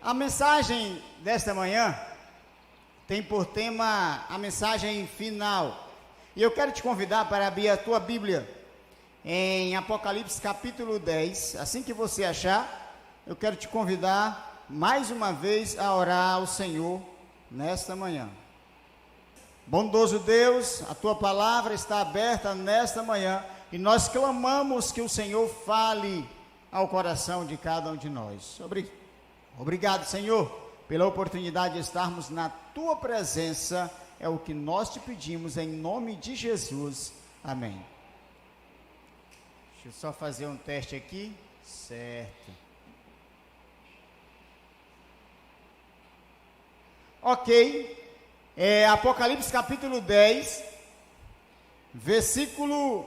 A mensagem desta manhã tem por tema a mensagem final. E eu quero te convidar para abrir a tua Bíblia em Apocalipse capítulo 10. Assim que você achar, eu quero te convidar mais uma vez a orar ao Senhor nesta manhã. Bondoso Deus, a tua palavra está aberta nesta manhã e nós clamamos que o Senhor fale ao coração de cada um de nós. Obrigado, Senhor, pela oportunidade de estarmos na tua presença. É o que nós te pedimos em nome de Jesus. Amém. Deixa eu só fazer um teste aqui. Certo. Ok. Apocalipse capítulo 10, versículo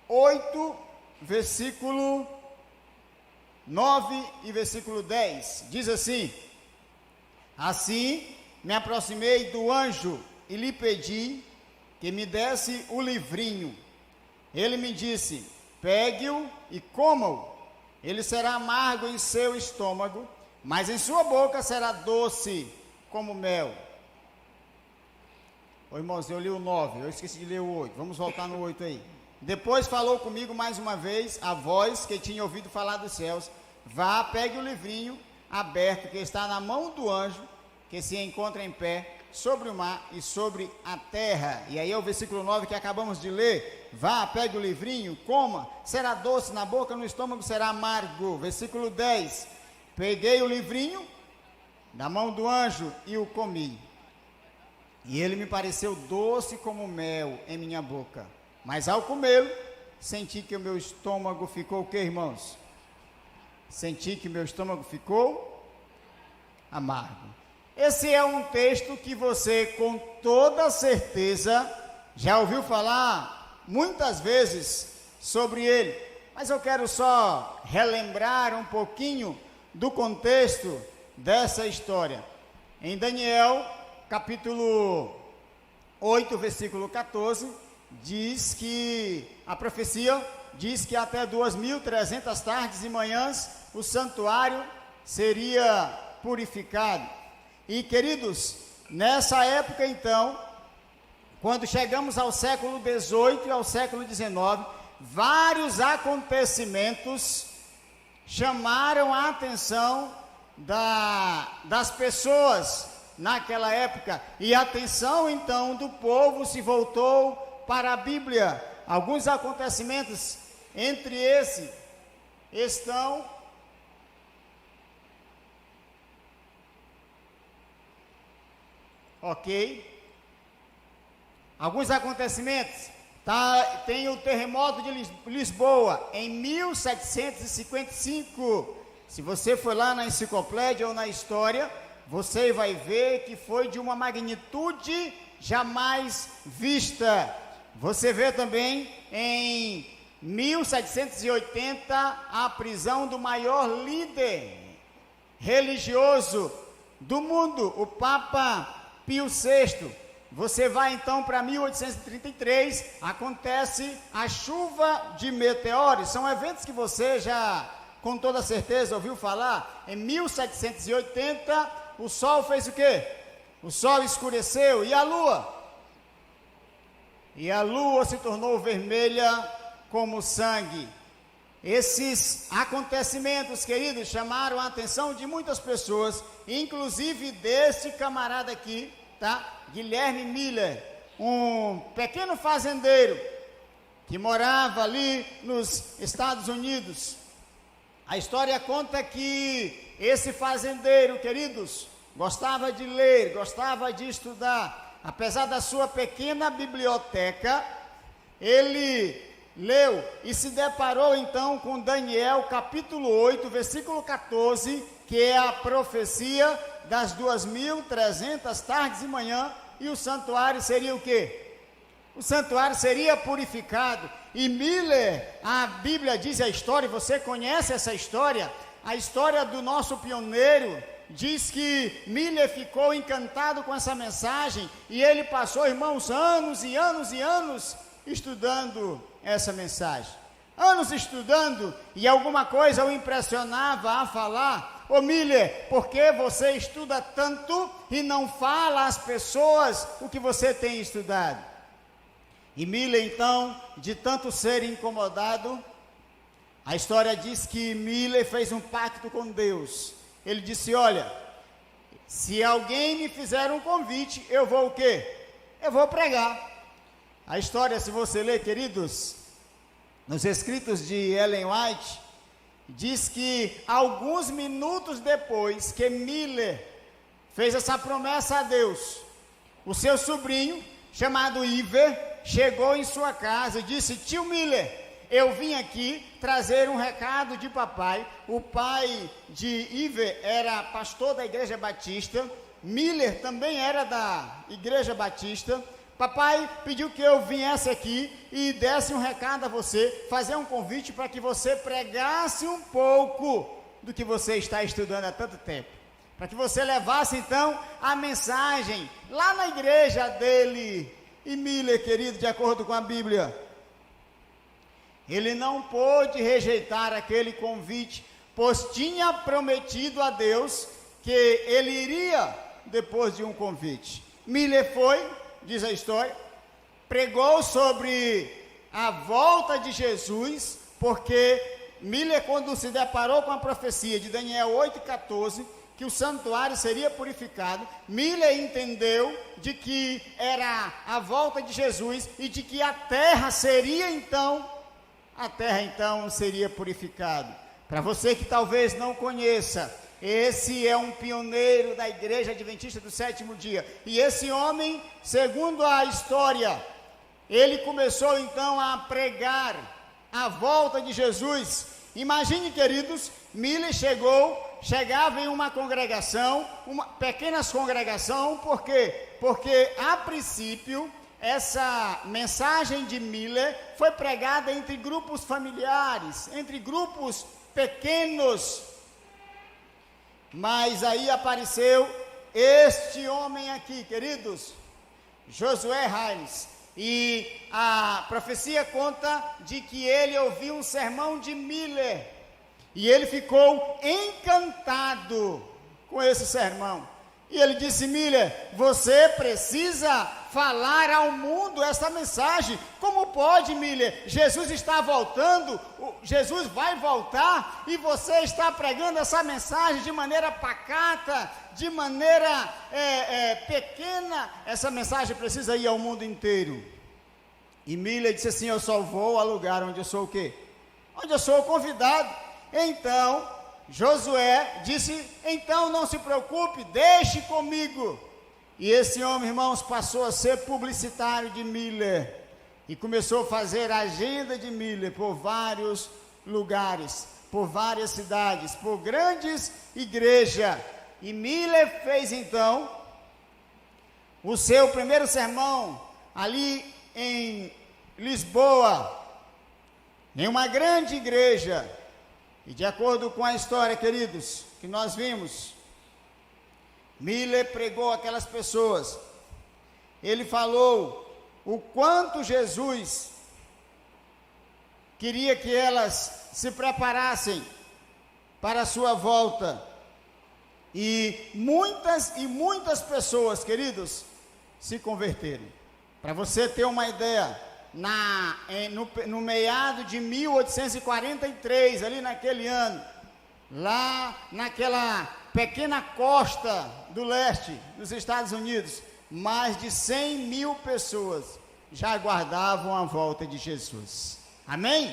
8, versículo 9 e versículo 10. Diz assim: Assim me aproximei do anjo e lhe pedi que me desse o livrinho. Ele me disse: pegue-o e coma-o. Ele será amargo em seu estômago, mas em sua boca será doce como mel. Ô irmãos, eu li o 9, eu esqueci de ler o 8. Vamos voltar no 8 aí. Depois falou comigo mais uma vez a voz que tinha ouvido falar dos céus: vá, pegue o livrinho aberto que está na mão do anjo que se encontra em pé sobre o mar e sobre a terra. E aí é o versículo 9 que acabamos de ler. Vá, pegue o livrinho, coma, será doce na boca, no estômago será amargo. Versículo 10. Peguei o livrinho da mão do anjo e o comi. E ele me pareceu doce como mel em minha boca. Mas ao comê-lo, senti que o meu estômago ficou o quê, irmãos? Senti que o meu estômago ficou amargo. Esse é um texto que você, com toda certeza, já ouviu falar muitas vezes sobre ele. Mas eu quero só relembrar um pouquinho do contexto dessa história. Em Daniel, capítulo 8, versículo 14, diz que a profecia diz que até 2.300 tardes e manhãs o santuário seria purificado. E queridos, nessa época então, quando chegamos ao século 18 e ao século 19, vários acontecimentos chamaram a atenção das pessoas naquela época, e a atenção então do povo se voltou para a Bíblia. Alguns acontecimentos, entre esses, estão alguns acontecimentos, tem o terremoto de Lisboa, em 1755, se você for lá na enciclopédia ou na história, você vai ver que foi de uma magnitude jamais vista. Você vê também em 1780 a prisão do maior líder religioso do mundo, o Papa Pio VI. Você vai então para 1833, acontece a chuva de meteoros. São eventos que você já com toda certeza ouviu falar. Em 1780 o sol fez o quê? O sol escureceu. E a lua? E a lua se tornou vermelha como sangue. Esses acontecimentos, queridos, chamaram a atenção de muitas pessoas, inclusive deste camarada aqui, tá? Guilherme Miller, um pequeno fazendeiro que morava ali nos Estados Unidos. A história conta que esse fazendeiro, queridos, gostava de ler, gostava de estudar. Apesar da sua pequena biblioteca, ele leu e se deparou então com Daniel capítulo 8, versículo 14, que é a profecia das 2.300 tardes e manhã, e o santuário seria o quê? O santuário seria purificado. E Miller, a Bíblia diz a história, você conhece essa história, a história do nosso pioneiro. Diz que Miller ficou encantado com essa mensagem e ele passou, irmãos, anos e anos e anos estudando essa mensagem. Anos estudando, e alguma coisa o impressionava a falar, ô Miller, por que você estuda tanto e não fala às pessoas o que você tem estudado? E Miller, então, de tanto ser incomodado, a história diz que Miller fez um pacto com Deus. Ele disse, olha, se alguém me fizer um convite, eu vou o quê? Eu vou pregar. A história, se você ler, queridos, nos escritos de Ellen White, diz que alguns minutos depois que Miller fez essa promessa a Deus, o seu sobrinho, chamado Iver, chegou em sua casa e disse, tio Miller, eu vim aqui trazer um recado de papai. O pai de Iver era pastor da Igreja Batista, Miller também era da Igreja Batista. Papai pediu que eu viesse aqui e desse um recado a você, fazer um convite para que você pregasse um pouco do que você está estudando há tanto tempo. Para que você levasse então a mensagem lá na igreja dele. E Miller, querido, de acordo com a Bíblia, ele não pôde rejeitar aquele convite, pois tinha prometido a Deus que ele iria depois de um convite. Miller foi, diz a história, pregou sobre a volta de Jesus, porque Miller, quando se deparou com a profecia de Daniel 8,14, que o santuário seria purificado, Miller entendeu de que era a volta de Jesus e de que a terra então seria purificada. Para você que talvez não conheça, esse é um pioneiro da Igreja Adventista do Sétimo Dia. E esse homem, segundo a história, ele começou então a pregar a volta de Jesus. Imagine, queridos, Miller chegava em uma congregação, uma pequena congregação, por quê? Porque a princípio essa mensagem de Miller foi pregada entre grupos familiares, entre grupos pequenos. Mas aí apareceu este homem aqui, queridos, Josué Hines, e a profecia conta de que ele ouviu um sermão de Miller, e ele ficou encantado com esse sermão. E ele disse, Miller, você precisa falar ao mundo essa mensagem. Como pode, Miller? Jesus está voltando, Jesus vai voltar, e você está pregando essa mensagem de maneira pacata, de maneira pequena. Essa mensagem precisa ir ao mundo inteiro. E Miller disse assim, eu só vou ao lugar onde eu sou o quê? Onde eu sou o convidado. Então Josué disse, então não se preocupe, deixe comigo. E esse homem, irmãos, passou a ser publicitário de Miller, e começou a fazer a agenda de Miller por vários lugares, por várias cidades, por grandes igrejas. E Miller fez então o seu primeiro sermão ali em Lisboa, em uma grande igreja. E de acordo com a história, queridos, que nós vimos, Miller pregou aquelas pessoas. Ele falou o quanto Jesus queria que elas se preparassem para a sua volta. E muitas pessoas, queridos, se converteram. Para você ter uma ideia, no meado de 1843, ali naquele ano, lá naquela pequena costa do leste dos Estados Unidos, mais de 100 mil pessoas já aguardavam a volta de Jesus. Amém?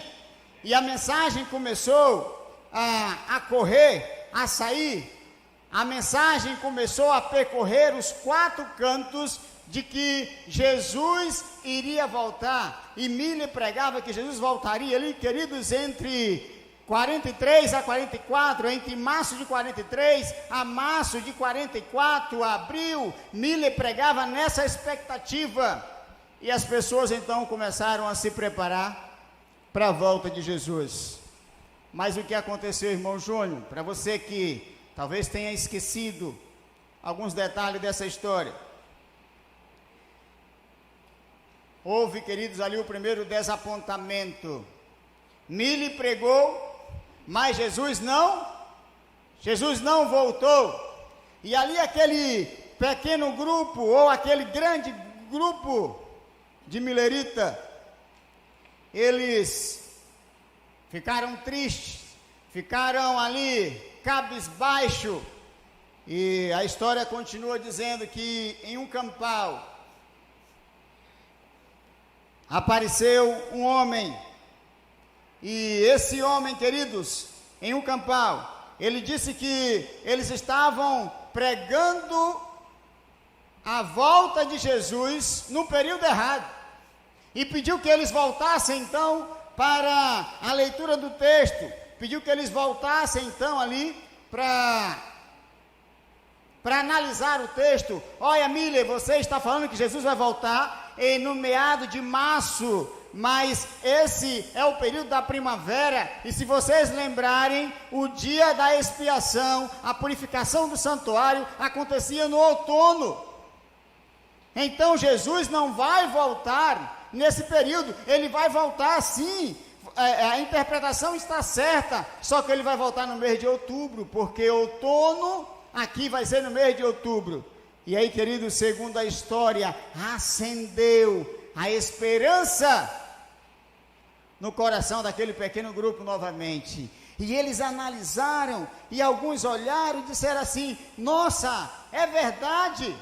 E a mensagem começou a correr, a sair. A mensagem começou a percorrer os 4 cantos de que Jesus iria voltar. E Miller pregava que Jesus voltaria ali, queridos, entre 43 a 44, entre março de 43 a março de 44, abril. Miller pregava nessa expectativa. E as pessoas então começaram a se preparar para a volta de Jesus. Mas o que aconteceu, irmão Júnior? Para você que talvez tenha esquecido alguns detalhes dessa história. Houve, queridos, ali o primeiro desapontamento. Miller pregou, mas Jesus não Jesus não voltou. E ali aquele pequeno grupo, ou aquele grande grupo de milerita, eles ficaram tristes, ficaram ali cabisbaixo. E a história continua dizendo que em um campal apareceu um homem. E esse homem, queridos, em um campal, ele disse que eles estavam pregando a volta de Jesus no período errado. E pediu que eles voltassem então para a leitura do texto. Pediu que eles voltassem então ali para analisar o texto. Olha, Miller, você está falando que Jesus vai voltar no meado de março, mas esse é o período da primavera, e se vocês lembrarem, o dia da expiação, a purificação do santuário, acontecia no outono. Então Jesus não vai voltar nesse período, ele vai voltar sim. A interpretação está certa, só que ele vai voltar no mês de outubro, porque outono aqui vai ser no mês de outubro. E aí, queridos, segundo a história, acendeu a esperança no coração daquele pequeno grupo novamente. E eles analisaram, e alguns olharam e disseram assim: nossa, é verdade,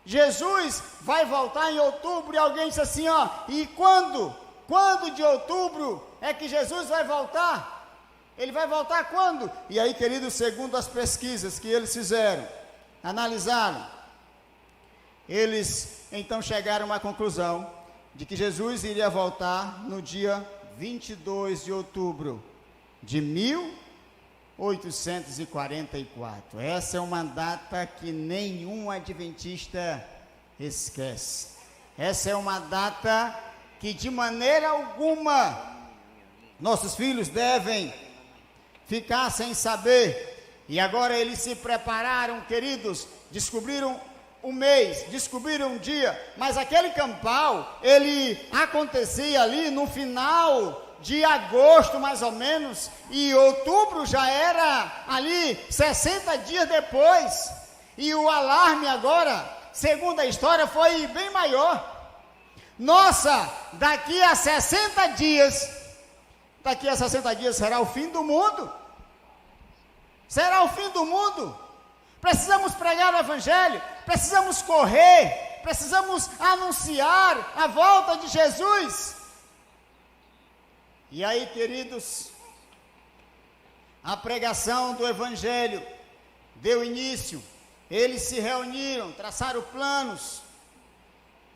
Jesus vai voltar em outubro. E alguém disse assim, ó, e quando de outubro é que Jesus vai voltar? Ele vai voltar quando? E aí, queridos, segundo as pesquisas que eles fizeram, analisaram, eles então chegaram a uma conclusão de que Jesus iria voltar no dia 22 de outubro de 1844. Essa é uma data que nenhum adventista esquece. Essa é uma data que de maneira alguma nossos filhos devem ficar sem saber. E agora eles se prepararam, queridos, descobriram um mês, descobriram um dia, mas aquele campal, ele acontecia ali no final de agosto, mais ou menos, e outubro já era ali 60 dias depois, e o alarme agora, segundo a história, foi bem maior. Nossa, daqui a 60 dias será o fim do mundo. Será o fim do mundo. Precisamos pregar o evangelho, precisamos correr, precisamos anunciar a volta de Jesus. E aí, queridos, a pregação do evangelho deu início. Eles se reuniram, traçaram planos.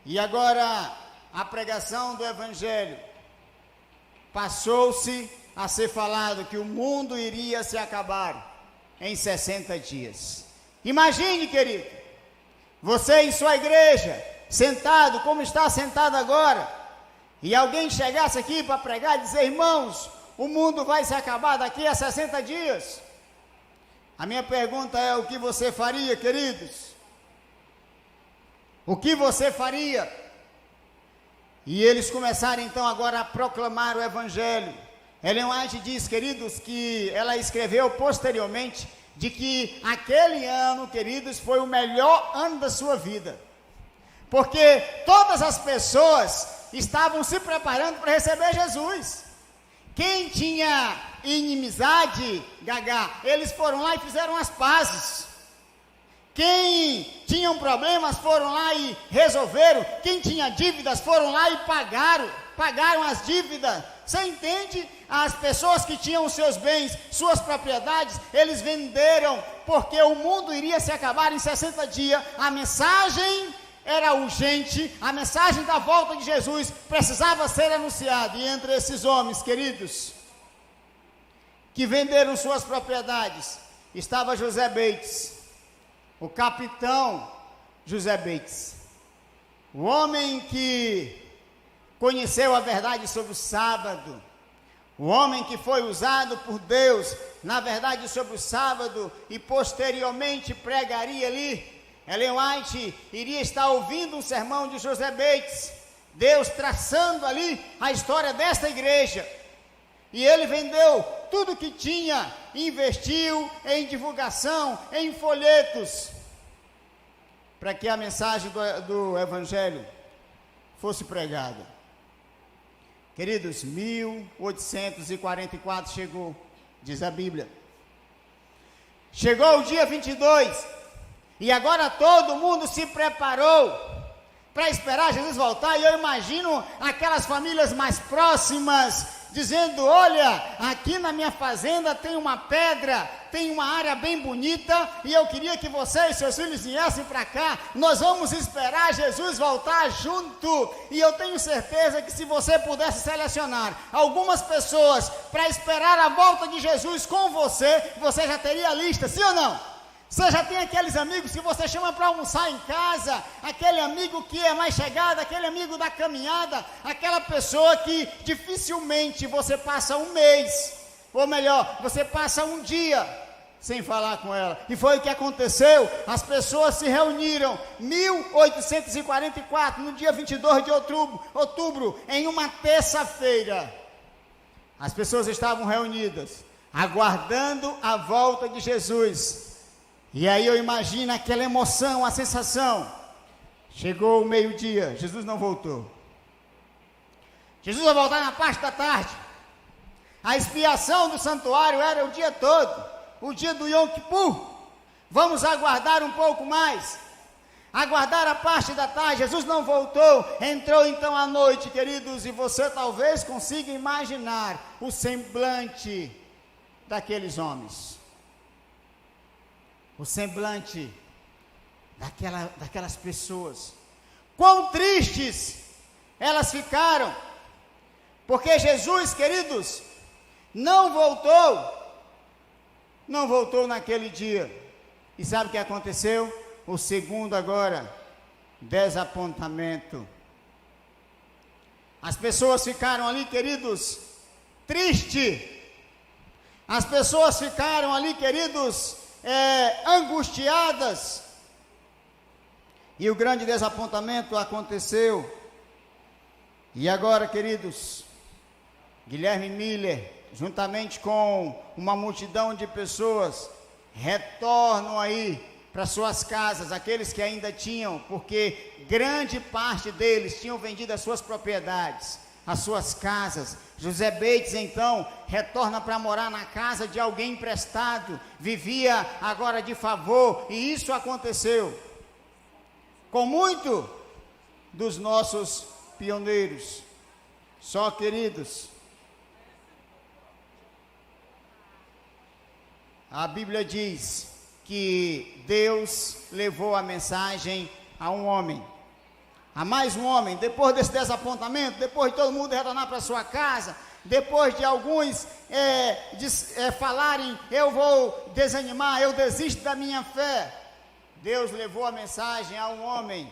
E agora a pregação do evangelho passou-se a ser falado que o mundo iria se acabar em 60 dias. Imagine, querido, você em sua igreja, sentado como está sentado agora, e alguém chegasse aqui para pregar e dizer: irmãos, o mundo vai se acabar daqui a 60 dias. A minha pergunta é: o que você faria, queridos? O que você faria? E eles começaram então agora a proclamar o evangelho. Ellen White diz, queridos, que ela escreveu posteriormente de que aquele ano, queridos, foi o melhor ano da sua vida, porque todas as pessoas estavam se preparando para receber Jesus. Quem tinha inimizade, Gagá, eles foram lá e fizeram as pazes. Quem tinham problemas foram lá e resolveram. Quem tinha dívidas foram lá e pagaram as dívidas. Você entende? As pessoas que tinham os seus bens, suas propriedades, eles venderam, porque o mundo iria se acabar em 60 dias. A mensagem era urgente, a mensagem da volta de Jesus precisava ser anunciada. E entre esses homens, queridos, que venderam suas propriedades, estava José Bates, o capitão José Bates, o homem que conheceu a verdade sobre o sábado, o homem que foi usado por Deus, na verdade, sobre o sábado, e posteriormente pregaria ali. Ellen White iria estar ouvindo um sermão de José Bates, Deus traçando ali a história desta igreja. E ele vendeu tudo que tinha, investiu em divulgação, em folhetos, para que a mensagem do Evangelho fosse pregada. Queridos, 1844 chegou, diz a Bíblia. Chegou o dia 22, e agora todo mundo se preparou para esperar Jesus voltar, e eu imagino aquelas famílias mais próximas, dizendo: olha, aqui na minha fazenda tem uma pedra, tem uma área bem bonita, e eu queria que você e seus filhos viessem para cá, nós vamos esperar Jesus voltar junto. E eu tenho certeza que se você pudesse selecionar algumas pessoas para esperar a volta de Jesus com você, você já teria a lista, sim ou não? Você já tem aqueles amigos que você chama para almoçar em casa, aquele amigo que é mais chegado, aquele amigo da caminhada, aquela pessoa que dificilmente você passa um mês, ou melhor, você passa um dia sem falar com ela. E foi o que aconteceu. As pessoas se reuniram 1844, no dia 22 de outubro, em uma terça-feira. As pessoas estavam reunidas, aguardando a volta de Jesus. E aí eu imagino aquela emoção, a sensação. Chegou o meio-dia, Jesus não voltou. Jesus vai voltar na parte da tarde. A expiação do santuário era o dia todo, o dia do Yom Kippur. Vamos aguardar um pouco mais. Aguardar a parte da tarde, Jesus não voltou. Entrou então a noite, queridos, e você talvez consiga imaginar o semblante daqueles homens. O semblante daquelas pessoas. Quão tristes elas ficaram, porque Jesus, queridos, não voltou naquele dia. E sabe o que aconteceu? O segundo agora, desapontamento. As pessoas ficaram ali, queridos, tristes. As pessoas ficaram ali, queridos, angustiadas. E o grande desapontamento aconteceu. E agora, queridos, Guilherme Miller, juntamente com uma multidão de pessoas, retornam aí para suas casas, aqueles que ainda tinham, porque grande parte deles tinham vendido as suas propriedades, as suas casas. José Bates então retorna para morar na casa de alguém emprestado, vivia agora de favor, e isso aconteceu com muito dos nossos pioneiros. Só, queridos, a Bíblia diz que Deus levou a mensagem a um homem, a mais um homem. Depois desse desapontamento, depois de todo mundo retornar para sua casa, depois de alguns falarem: eu vou desanimar, eu desisto da minha fé, Deus levou a mensagem a um homem.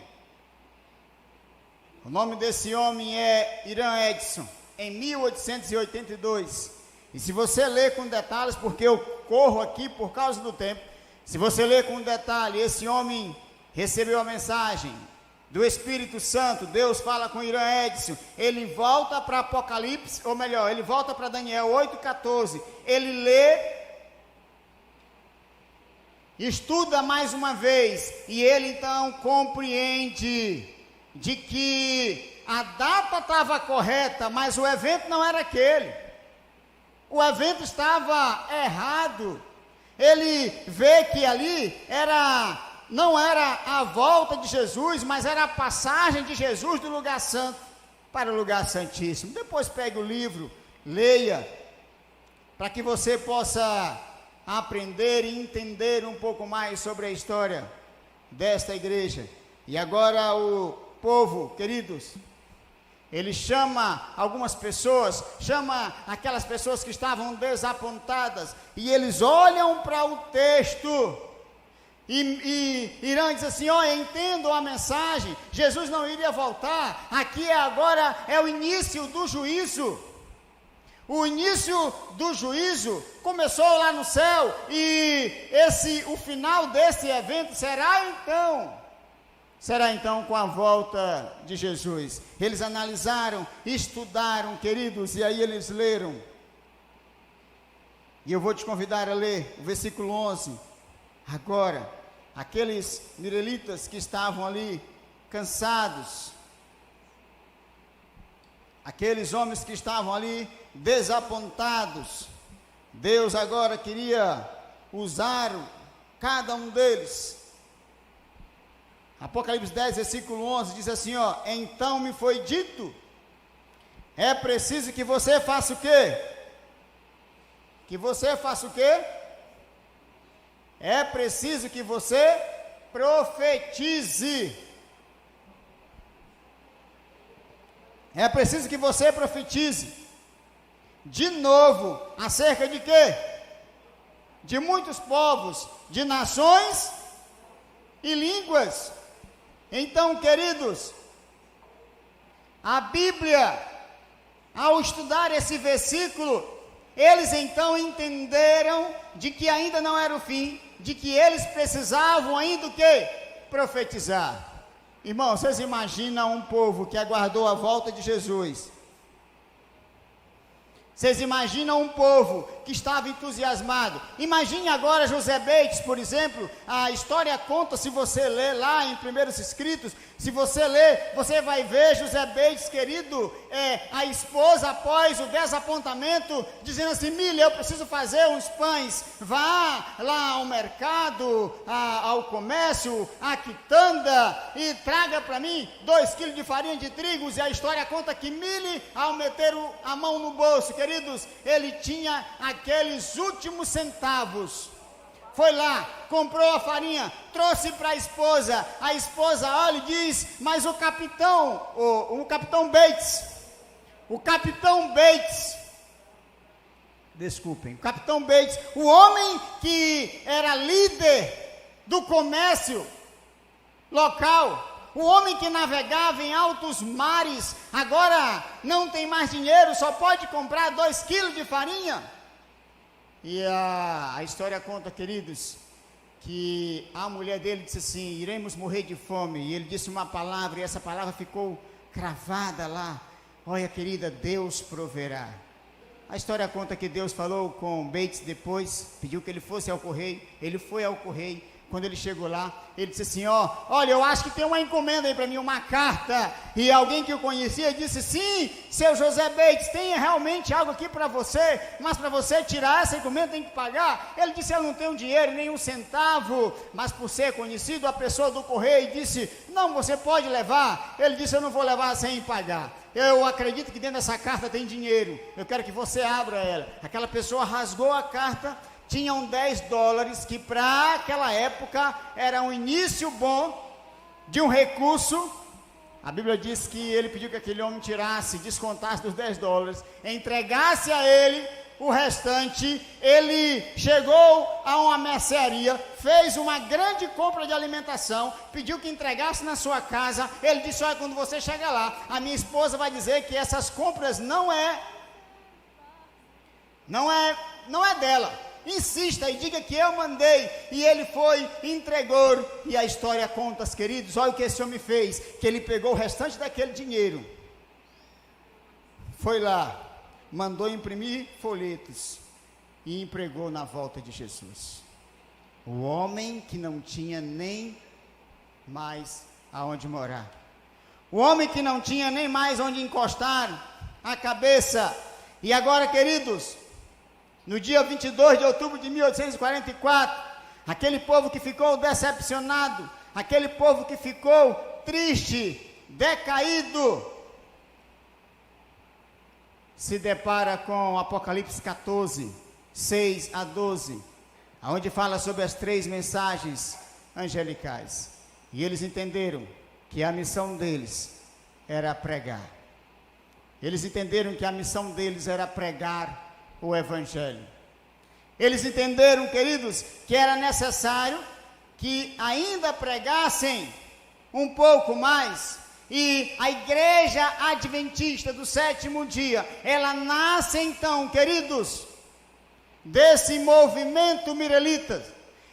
O nome desse homem é Irã Edson, em 1882. E se você ler com detalhes, porque eu corro aqui por causa do tempo, se você ler com detalhe, esse homem recebeu a mensagem do Espírito Santo. Deus fala com Irã Edson, ele volta para Apocalipse, ou melhor, ele volta para Daniel 8,14, ele lê, estuda mais uma vez, e ele então compreende de que a data estava correta, mas o evento não era aquele, o evento estava errado. Ele vê que ali não era a volta de Jesus, mas era a passagem de Jesus do lugar santo para o lugar santíssimo. Depois pegue o livro, leia, para que você possa aprender e entender um pouco mais sobre a história desta igreja. E agora o povo, queridos, ele chama algumas pessoas, chama aquelas pessoas que estavam desapontadas, e eles olham para o texto, e Irã diz assim: olha, entendo a mensagem, Jesus não iria voltar, aqui agora é o início do juízo. O início do juízo começou lá no céu, e o final desse evento será então com a volta de Jesus. Eles analisaram, estudaram, queridos, e aí eles leram E eu vou te convidar a ler o versículo 11. Agora, aqueles israelitas que estavam ali cansados, aqueles homens que estavam ali desapontados, Deus agora queria usar cada um deles. Apocalipse 10, versículo 11, diz assim, ó: então me foi dito, é preciso que você faça o quê? Que você faça o quê? É preciso que você profetize. É preciso que você profetize. De novo, acerca de quê? De muitos povos, de nações e línguas. Então, queridos, a Bíblia, ao estudar esse versículo, eles então entenderam de que ainda não era o fim, de que eles precisavam ainda o quê? Profetizar. Irmão, vocês imaginam um povo que aguardou a volta de Jesus? Vocês imaginam um povo que estava entusiasmado? Imagine agora José Bates, por exemplo. A história conta, se você ler lá em Primeiros Escritos, se você ler, você vai ver José Bates, querido, a esposa após o desapontamento, dizendo assim: Milha, eu preciso fazer uns pães, vá lá ao mercado, ao comércio, à quitanda, e traga para mim 2 quilos de farinha de trigo. E a história conta que Milha, ao meter a mão no bolso, queridos, ele tinha aqueles últimos centavos. Foi lá, comprou a farinha, trouxe para a esposa olha e diz: mas o capitão Bates, o capitão Bates, o homem que era líder do comércio local, o homem que navegava em altos mares, agora não tem mais dinheiro, só pode comprar 2 quilos de farinha. E a história conta, queridos, que a mulher dele disse assim: iremos morrer de fome. E ele disse uma palavra, e essa palavra ficou cravada lá: olha, querida, Deus proverá. A história conta que Deus falou com Bates depois, pediu que ele fosse ao correio. Ele foi ao correio. Quando ele chegou lá, ele disse assim: olha, eu acho que tem uma encomenda aí para mim, uma carta. E alguém que o conhecia disse: sim, seu José Bates, tem realmente algo aqui para você, mas para você tirar essa encomenda tem que pagar. Ele disse: eu não tenho dinheiro, nem um centavo. Mas por ser conhecido, a pessoa do correio disse: não, você pode levar. Ele disse: eu não vou levar sem pagar. Eu acredito que dentro dessa carta tem dinheiro, eu quero que você abra ela. Aquela pessoa rasgou a carta. Tinham $10, que para aquela época era um início bom de um recurso. A Bíblia diz que ele pediu que aquele homem tirasse, descontasse dos $10, entregasse a ele o restante. Ele chegou a uma mercearia, fez uma grande compra de alimentação, pediu que entregasse na sua casa. Ele disse: olha, quando você chegar lá, a minha esposa vai dizer que essas compras não é dela. Insista e diga que eu mandei. E ele foi, entregou. E a história conta, queridos, olha o que esse homem fez, que ele pegou o restante daquele dinheiro, foi lá, mandou imprimir folhetos e empregou na volta de Jesus. O homem que não tinha nem mais aonde morar, o homem que não tinha nem mais onde encostar a cabeça. E agora, queridos, no dia 22 de outubro de 1844, aquele povo que ficou decepcionado, aquele povo que ficou triste, decaído, se depara com Apocalipse 14, 6 a 12, onde fala sobre as 3 mensagens angelicais. E eles entenderam que a missão deles era pregar. Eles entenderam que a missão deles era pregar o Evangelho. Eles entenderam, queridos, que era necessário que ainda pregassem um pouco mais. E a igreja adventista do 7º dia, ela nasce então, queridos, desse movimento mirelita.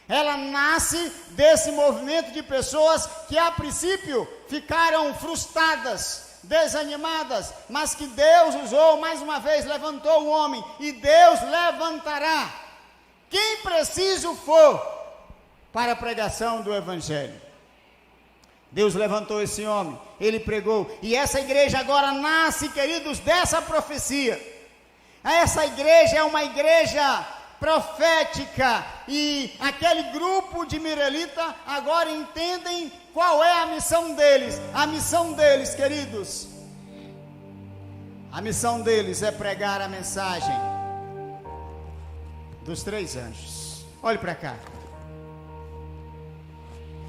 Ela nasce desse movimento de pessoas que a princípio ficaram frustradas, desanimadas, mas que Deus usou mais uma vez, levantou o homem, e Deus levantará quem preciso for para a pregação do Evangelho. Deus levantou esse homem, ele pregou, e essa igreja agora nasce, queridos, dessa profecia. Essa igreja é uma igreja profética, e aquele grupo de Mirelita agora entendem qual é a missão deles. A missão deles, queridos, a missão deles é pregar a mensagem dos 3 anjos. Olhe para cá.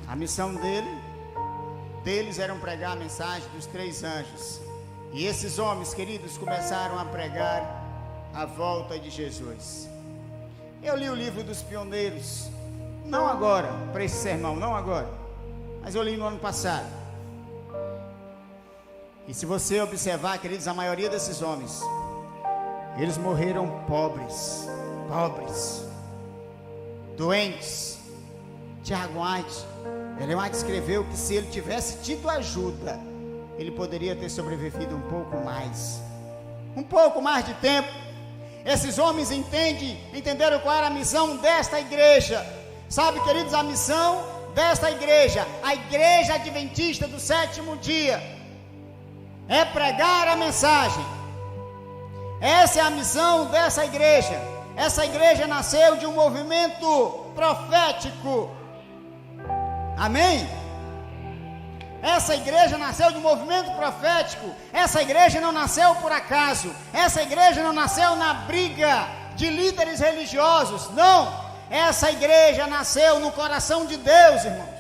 A missão deles era pregar a mensagem dos 3 anjos. E esses homens, queridos, começaram a pregar a volta de Jesus. Eu li o livro dos pioneiros, não agora, para esse sermão, não agora, mas eu li no ano passado. E se você observar, queridos, a maioria desses homens, eles morreram pobres, doentes. Tiago White, Ellen White escreveu que se ele tivesse tido ajuda, ele poderia ter sobrevivido um pouco mais de tempo. Esses homens entenderam qual era a missão desta igreja. Sabe, queridos, a missão desta igreja, a igreja adventista do 7º dia, é pregar a mensagem. Essa é a missão dessa igreja. Essa igreja nasceu de um movimento profético. Amém? Essa igreja nasceu de um movimento profético. Essa igreja não nasceu por acaso. Essa igreja não nasceu na briga de líderes religiosos. Não. Essa igreja nasceu no coração de Deus, irmãos.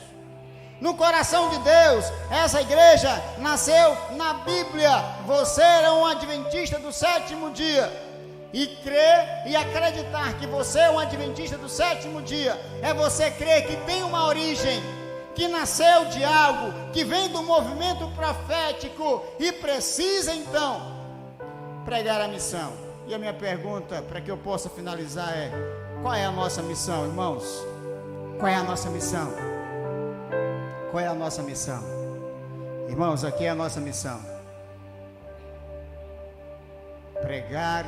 No coração de Deus. Essa igreja nasceu na Bíblia. Você é um adventista do 7º dia. E crer e acreditar que você é um adventista do 7º dia é você crer que tem uma origem, que nasceu de algo, que vem do movimento profético e precisa então pregar a missão. E a minha pergunta, para que eu possa finalizar, é: qual é a nossa missão, irmãos? Qual é a nossa missão? Qual é a nossa missão? Irmãos, aqui é a nossa missão: pregar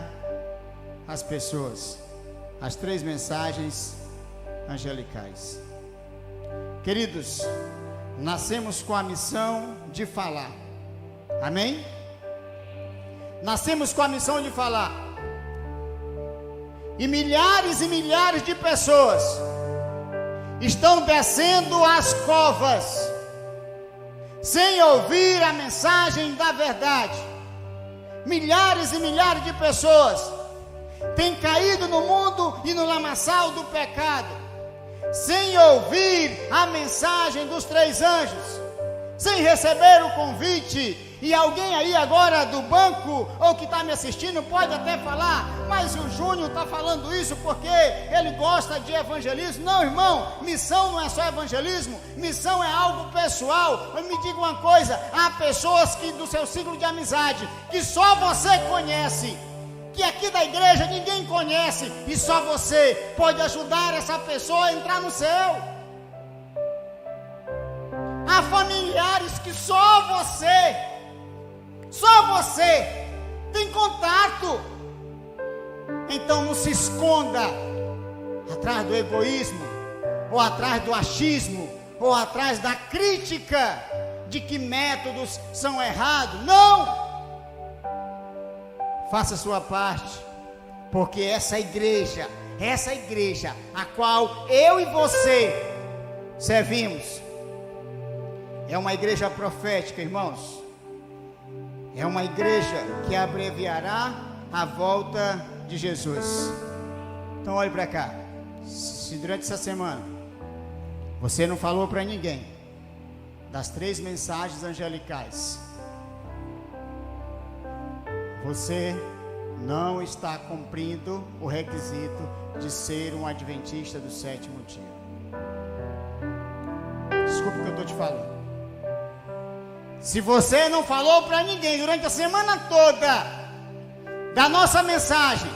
às pessoas as 3 mensagens angelicais. Queridos, nascemos com a missão de falar. Amém? Nascemos com a missão de falar. E milhares de pessoas estão descendo as covas sem ouvir a mensagem da verdade. Milhares de pessoas têm caído no mundo e no lamaçal do pecado, sem ouvir a mensagem dos 3 anjos, sem receber o convite. E alguém aí agora do banco, ou que está me assistindo, pode até falar: mas o Júnior está falando isso porque ele gosta de evangelismo. Não, irmão, missão não é só evangelismo, missão é algo pessoal. Me diga uma coisa: há pessoas que do seu ciclo de amizade, que só você conhece, que aqui da igreja ninguém conhece, e só você pode ajudar essa pessoa a entrar no céu. Há familiares que só você tem contato. Então não se esconda atrás do egoísmo, ou atrás do achismo, ou atrás da crítica de que métodos são errados. Não! Faça a sua parte, porque essa igreja a qual eu e você servimos, é uma igreja profética, irmãos. É uma igreja que abreviará a volta de Jesus. Então olhe para cá. Se durante essa semana você não falou para ninguém das 3 mensagens angelicais, você não está cumprindo o requisito de ser um adventista do 7º dia. Desculpa o que eu estou te falando. Se você não falou para ninguém durante a semana toda da nossa mensagem,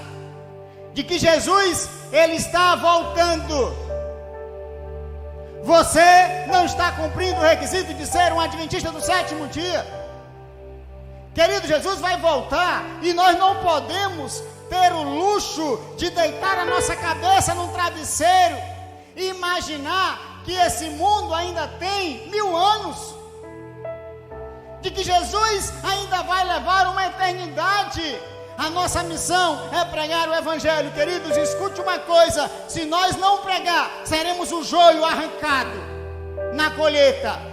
de que Jesus, Ele está voltando, você não está cumprindo o requisito de ser um adventista do 7º dia. Querido, Jesus vai voltar e nós não podemos ter o luxo de deitar a nossa cabeça num travesseiro e imaginar que esse mundo ainda tem 1000 anos, de que Jesus ainda vai levar uma eternidade. A nossa missão é pregar o Evangelho. Queridos, escute uma coisa: se nós não pregar, seremos o joio arrancado na colheita.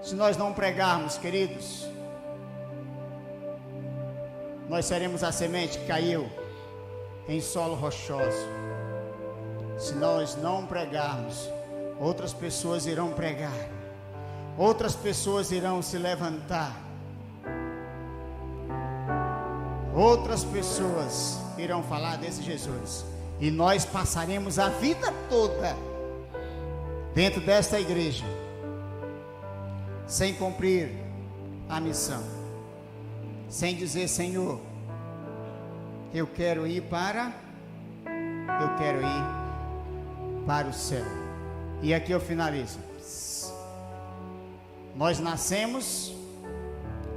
Se nós não pregarmos, queridos, nós seremos a semente que caiu em solo rochoso. Se nós não pregarmos, outras pessoas irão pregar, outras pessoas irão se levantar, outras pessoas irão falar desse Jesus, e nós passaremos a vida toda dentro desta igreja sem cumprir a missão, sem dizer: Senhor, eu quero ir para o céu. E aqui eu finalizo. Nós nascemos,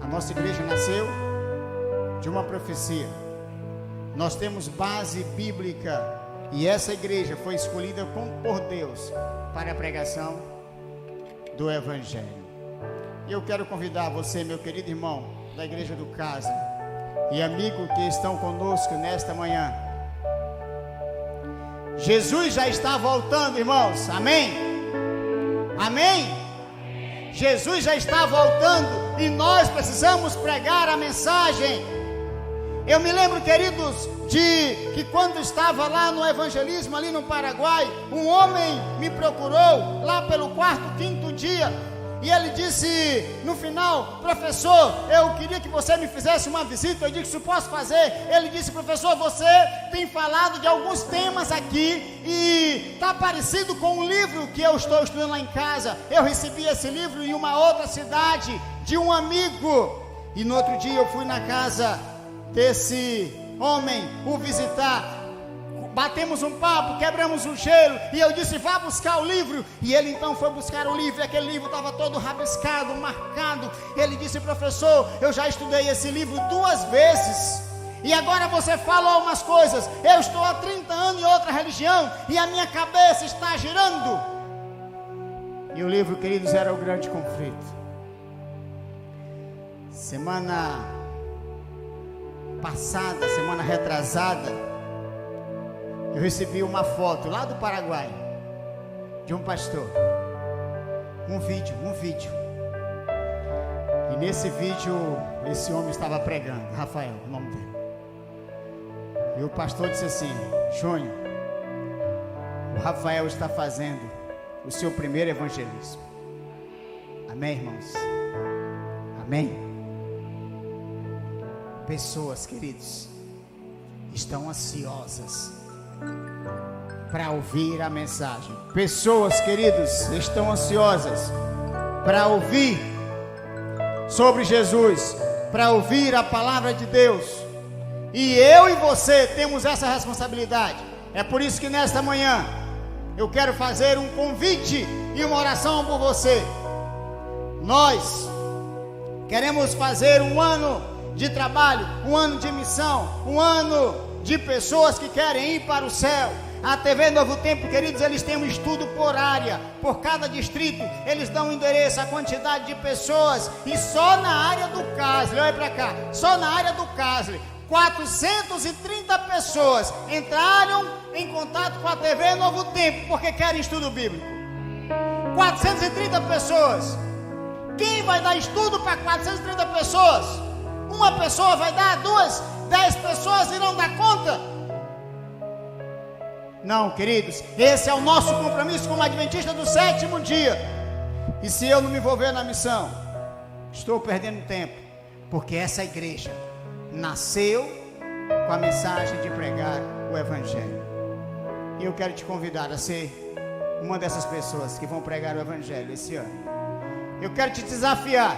a nossa igreja nasceu de uma profecia. Nós temos base bíblica, e essa igreja foi escolhida por Deus para a pregação do Evangelho. E eu quero convidar você, meu querido irmão da Igreja do Casa e amigo que estão conosco nesta manhã. Jesus já está voltando, irmãos. Amém? Amém? Jesus já está voltando e nós precisamos pregar a mensagem. Eu me lembro, queridos, de que quando estava lá no evangelismo, ali no Paraguai, um homem me procurou lá pelo 4º, 5º dia, e ele disse no final: professor, eu queria que você me fizesse uma visita. Eu disse: posso fazer? Ele disse: professor, você tem falado de alguns temas aqui e está parecido com um livro que eu estou estudando lá em casa. Eu recebi esse livro em uma outra cidade de um amigo, e no outro dia eu fui na casa desse homem o visitar. Batemos um papo, quebramos um gelo, e eu disse: vá buscar o livro. E ele então foi buscar o livro, e aquele livro estava todo rabiscado, marcado. Ele disse: professor, eu já estudei esse livro 2 vezes, e agora você falou umas coisas. Eu estou há 30 anos em outra religião, e a minha cabeça está girando. E o livro, queridos, era o grande conflito. Semana passada, semana retrasada, eu recebi uma foto lá do Paraguai de um pastor, um vídeo, e nesse vídeo esse homem estava pregando, Rafael, o nome dele, e o pastor disse assim: Júnior, o Rafael está fazendo o seu primeiro evangelismo. Amém, irmãos? Amém? Pessoas, queridos, estão ansiosas para ouvir a mensagem. Pessoas, queridos, estão ansiosas para ouvir sobre Jesus, para ouvir a palavra de Deus. E eu e você temos essa responsabilidade. É por isso que nesta manhã eu quero fazer um convite e uma oração por você. Nós queremos fazer um ano de trabalho, um ano de missão, um ano de pessoas que querem ir para o céu. A TV Novo Tempo, queridos, eles têm um estudo por área, por cada distrito, eles dão um endereço, a quantidade de pessoas, e só na área do Casle, olha para cá, só na área do Casle, 430 pessoas entraram em contato com a TV Novo Tempo, porque querem estudo bíblico. 430 pessoas. Quem vai dar estudo para 430 pessoas? Uma pessoa vai dar, 2, 10 pessoas irão dar conta? Não, queridos, esse é o nosso compromisso como adventista do 7º dia. E se eu não me envolver na missão, estou perdendo tempo, porque essa igreja nasceu com a mensagem de pregar o Evangelho. E eu quero te convidar a ser uma dessas pessoas que vão pregar o Evangelho esse ano. Eu quero te desafiar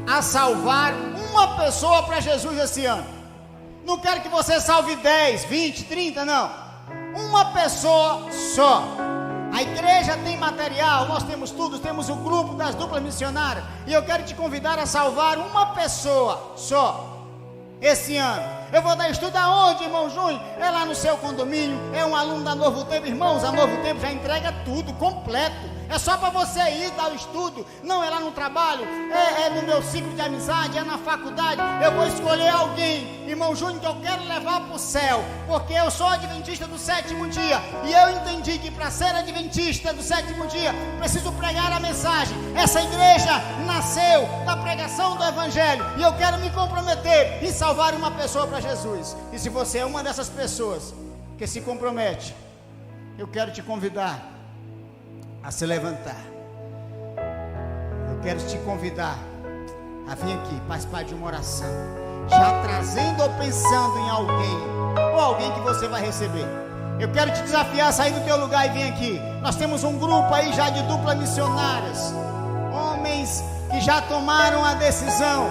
a salvar uma pessoa para Jesus esse ano. Não quero que você salve 10, 20, 30, não. Uma pessoa só. A igreja tem material, nós temos tudo, temos o grupo das duplas missionárias. E eu quero te convidar a salvar uma pessoa só esse ano. Eu vou dar estudo aonde, irmão Júnior? É lá no seu condomínio, é um aluno da Novo Tempo. Irmãos, a Novo Tempo já entrega tudo, completo. É só para você ir dar o estudo. Não é lá no trabalho, é no meu ciclo de amizade, é na faculdade. Eu vou escolher alguém, irmão Júnior, que eu quero levar para o céu, porque eu sou adventista do sétimo dia. E eu entendi que para ser adventista do sétimo dia, preciso pregar a mensagem. Essa igreja nasceu da pregação do evangelho. E eu quero me comprometer em salvar uma pessoa para Jesus. E se você é uma dessas pessoas que se compromete, eu quero te convidar a se levantar. Eu quero te convidar a vir aqui participar de uma oração, já trazendo ou pensando em alguém, ou alguém que você vai receber. Eu quero te desafiar a sair do teu lugar e vir aqui. Nós temos um grupo aí já de duplas missionárias, homens que já tomaram a decisão,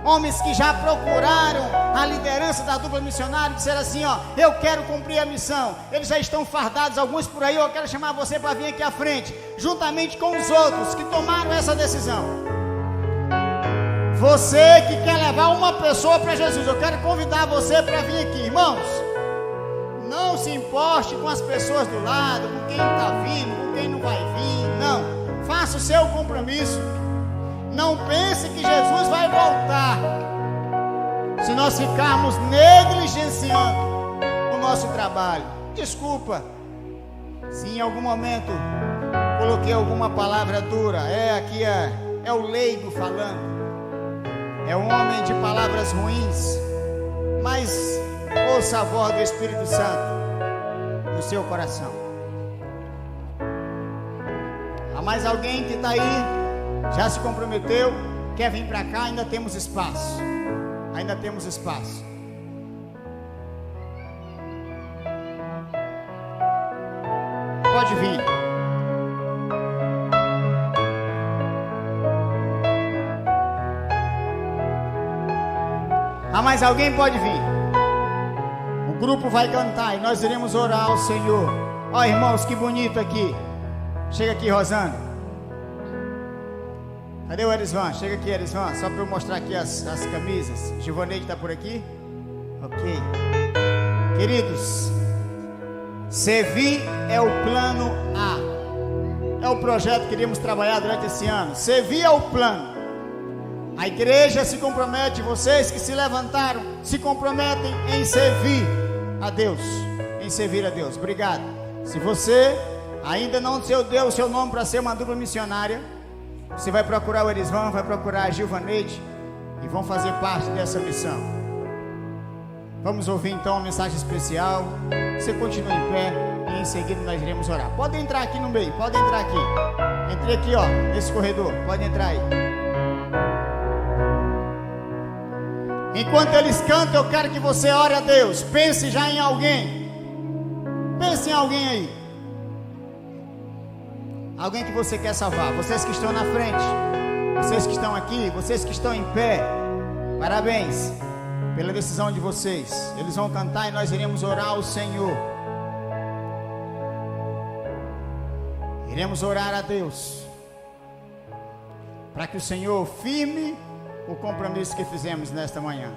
homens que já procuraram a liderança da dupla missionária e disseram assim, ó, eu quero cumprir a missão. Eles já estão fardados, alguns por aí. Eu quero chamar você para vir aqui à frente, juntamente com os outros que tomaram essa decisão. Você que quer levar uma pessoa para Jesus, eu quero convidar você para vir aqui. Irmãos, não se importe com as pessoas do lado, com quem está vindo, com quem não vai vir. Não, faça o seu compromisso. Não pense que Jesus vai voltar se nós ficarmos negligenciando o nosso trabalho. Desculpa se em algum momento coloquei alguma palavra dura. Aqui é o leigo falando. É um homem de palavras ruins. Mas ouça a voz do Espírito Santo no seu coração. Há mais alguém que está aí? Já se comprometeu? Quer vir para cá? Ainda temos espaço. Ainda temos espaço. Pode vir. Há mais alguém? Pode vir. O grupo vai cantar e nós iremos orar ao Senhor. Ó, irmãos, que bonito aqui. Chega aqui, Rosana. Cadê o Erisvan? Chega aqui, Erisvan, só para eu mostrar aqui as camisas. Givaneide está por aqui? Ok. Queridos, Sevi é o plano A. É o projeto que queríamos trabalhar durante esse ano. Sevi é o plano. A igreja se compromete, vocês que se levantaram, se comprometem em servir a Deus. Em servir a Deus. Obrigado. Se você ainda não deu o seu nome para ser uma dupla missionária, você vai procurar o Erisvan, vai procurar a Gilvaneide e vão fazer parte dessa missão. Vamos ouvir então uma mensagem especial. Você continua em pé e em seguida nós iremos orar. Pode entrar aqui no meio, pode entrar aqui. Entre aqui, ó, nesse corredor, pode entrar aí. Enquanto eles cantam, eu quero que você ore a Deus. Pense já em alguém. Pense em alguém aí. Alguém que você quer salvar. Vocês que estão na frente, vocês que estão aqui, vocês que estão em pé, parabéns pela decisão de vocês. Eles vão cantar e nós iremos orar ao Senhor. Iremos orar a Deus para que o Senhor firme o compromisso que fizemos nesta manhã.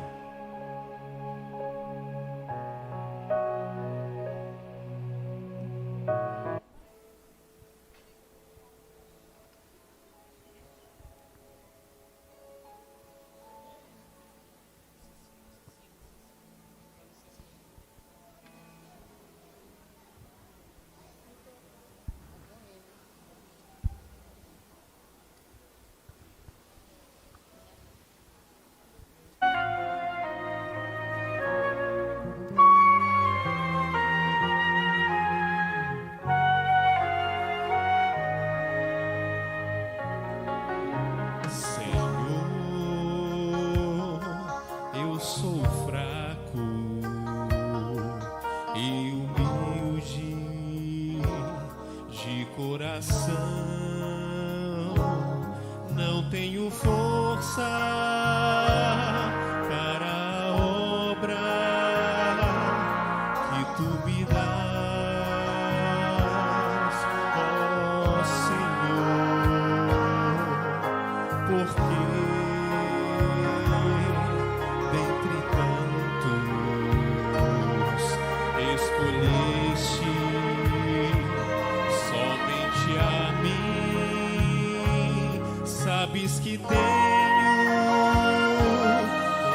Não tenho força para a obra que tu me dás, ó Diz que tenho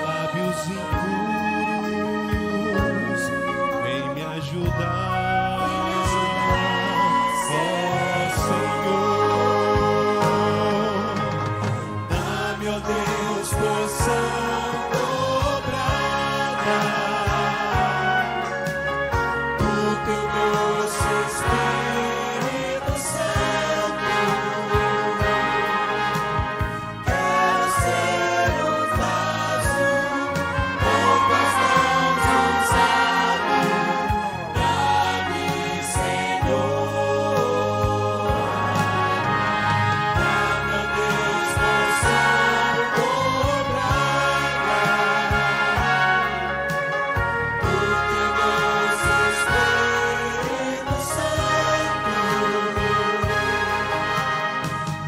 lábios impuros, vem me ajudar, ó Senhor. Dá-me, ó Deus, porção dobrada do teu doce Espírito Santo. Quero ser um vaso com tuas mãos usado. Dá-me, Senhor. Dá-me, ó Deus, porção dobrada do teu doce Espírito Santo.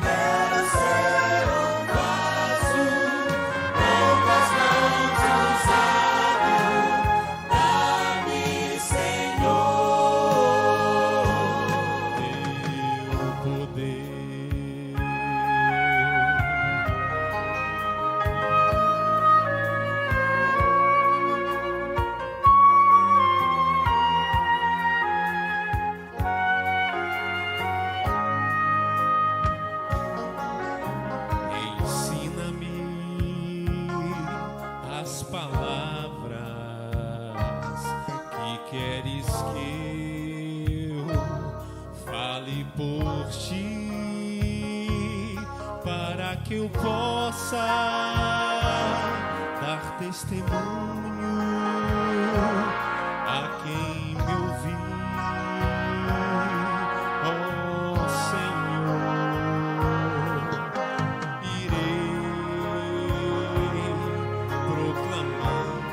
Quero ser um vaso com tuas mãos usado. Dá-me, Senhor, teu poder. Ensina-me as palavras que queres que eu fale por ti, para que eu possa dar testemunho a quem me ouvir, ó Senhor. Irei proclamando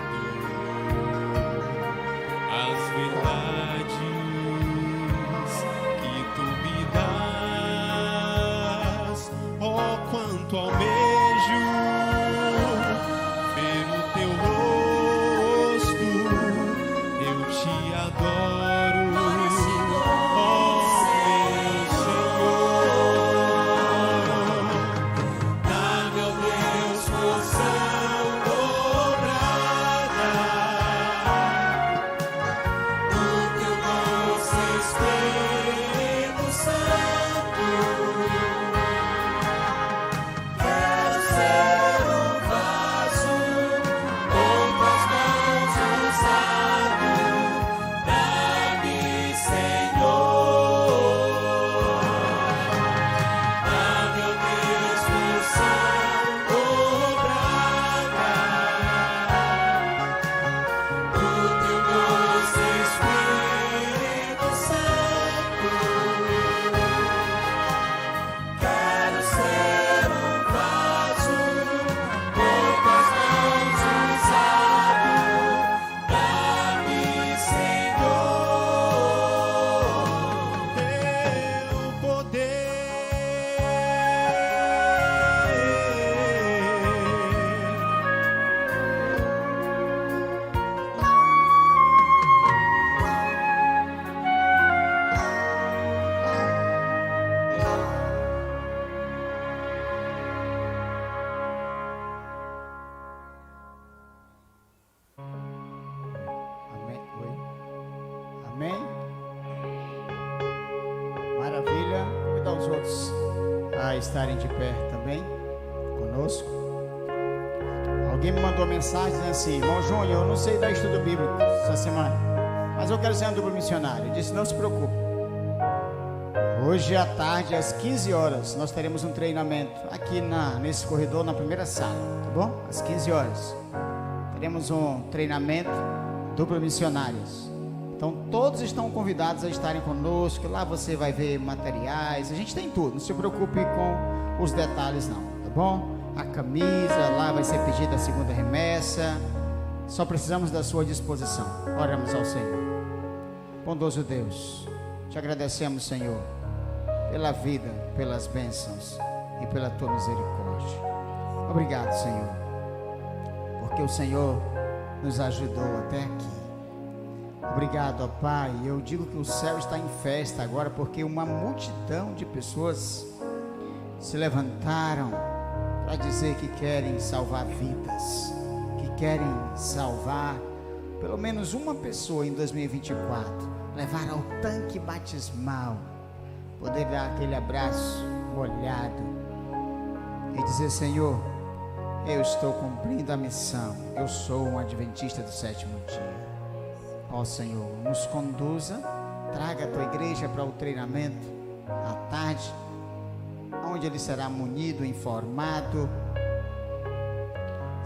as verdades que tu me dás. Oh, quanto almejo ver o teu rosto, eu te adoro, ó meu Senhor. Dá-me, ó Deus, porção dobrada do teu doce Espírito Santo. Quero ser um vaso com tuas mãos usado. Dá-me, Senhor. Dá-me, ó Deus, porção dobrada do teu doce Espírito Santo. Quero ser um vaso com tuas mãos usado. Dá-me, Senhor, teu poder. Amém. Oi. Amém. Maravilha. Convidar os outros a estarem de pé também conosco. Alguém me mandou mensagem dizendo assim: irmão Júnior, eu não sei dar estudo bíblico essa semana, mas eu quero ser um duplo missionário. Eu disse: não se preocupe. Hoje à tarde, às 15 horas, nós teremos um treinamento aqui nesse corredor, na primeira sala, tá bom? Às 15 horas. Teremos um treinamento duplo missionários. Então todos estão convidados a estarem conosco. Lá você vai ver materiais, a gente tem tudo. Não se preocupe com os detalhes não, tá bom? A camisa, lá vai ser pedida a segunda remessa. Só precisamos da sua disposição. Oramos ao Senhor. Bondoso Deus, te agradecemos, Senhor, pela vida, pelas bênçãos e pela tua misericórdia. Obrigado, Senhor, porque o Senhor nos ajudou até aqui. Obrigado, ó Pai. Eu digo que o céu está em festa agora, porque uma multidão de pessoas se levantaram para dizer que querem salvar vidas, que querem salvar pelo menos uma pessoa em 2024, levar ao tanque batismal, poder dar aquele abraço molhado e dizer: Senhor, eu estou cumprindo a missão, eu sou um adventista do sétimo dia. Ó Senhor, nos conduza, traga a tua igreja para o treinamento à tarde, onde ele será munido, informado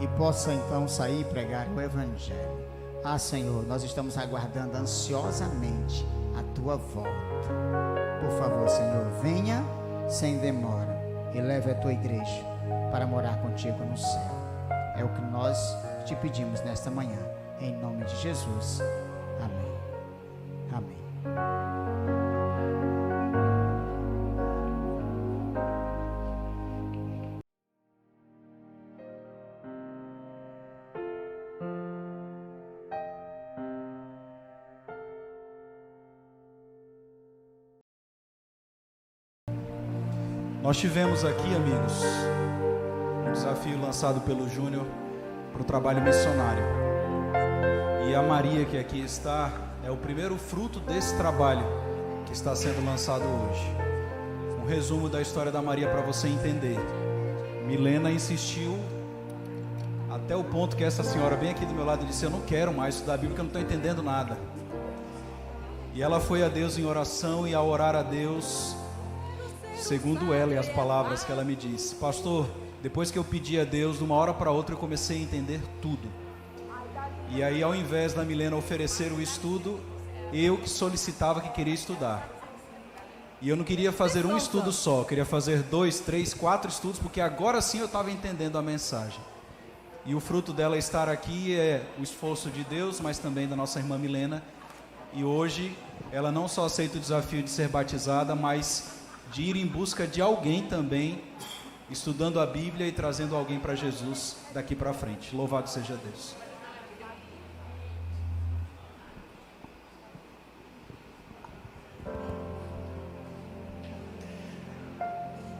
e possa então sair e pregar o Evangelho. Ah, Senhor, nós estamos aguardando ansiosamente a tua volta. Por favor, Senhor, venha sem demora e leve a tua igreja para morar contigo no céu. É o que nós te pedimos nesta manhã, em nome de Jesus. Amém. Amém. Nós tivemos aqui, amigos, um desafio lançado pelo Júnior para o trabalho missionário. E a Maria, que aqui está, é o primeiro fruto desse trabalho que está sendo lançado hoje. Um resumo da história da Maria para você entender. Milena insistiu até o ponto que essa senhora bem aqui do meu lado disse: eu não quero mais estudar a Bíblia, porque eu não estou entendendo nada. E ela foi a Deus em oração, e ao orar a Deus, segundo ela e as palavras que ela me disse: pastor, depois que eu pedi a Deus, de uma hora para outra eu comecei a entender tudo. E aí, ao invés da Milena oferecer o estudo, eu que solicitava, que queria estudar. E eu não queria fazer um estudo só, eu queria fazer 2, 3, 4 estudos, porque agora sim eu estava entendendo a mensagem. E o fruto dela estar aqui é o esforço de Deus, mas também da nossa irmã Milena. E hoje ela não só aceita o desafio de ser batizada, mas de ir em busca de alguém também, estudando a Bíblia e trazendo alguém para Jesus daqui para frente. Louvado seja Deus.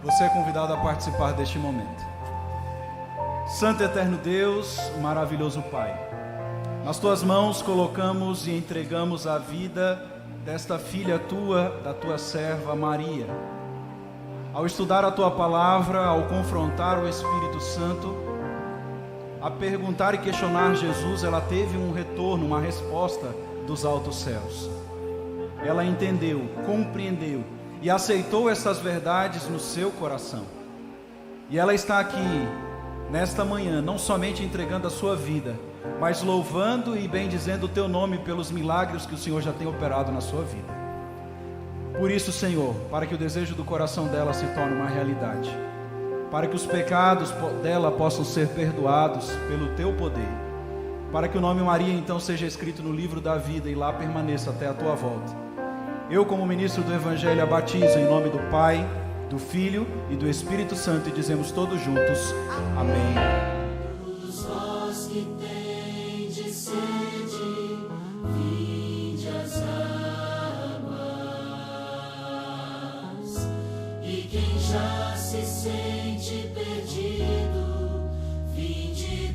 Você é convidado a participar deste momento. Santo e eterno Deus, maravilhoso Pai, nas tuas mãos colocamos e entregamos a vida desta filha tua, da tua serva Maria. Ao estudar a tua palavra, ao confrontar o Espírito Santo, a perguntar e questionar Jesus, ela teve um retorno, uma resposta dos altos céus. Ela entendeu, compreendeu e aceitou essas verdades no seu coração. E ela está aqui, nesta manhã, não somente entregando a sua vida, mas louvando e bendizendo o teu nome pelos milagres que o Senhor já tem operado na sua vida. Por isso, Senhor, para que o desejo do coração dela se torne uma realidade, para que os pecados dela possam ser perdoados pelo teu poder, para que o nome Maria então seja escrito no livro da vida e lá permaneça até a tua volta. Eu, como ministro do Evangelho, a batizo em nome do Pai, do Filho e do Espírito Santo, e dizemos todos juntos: amém. Todos vós que tendes sede, vinde às águas, e quem já se sente perdido, vinde e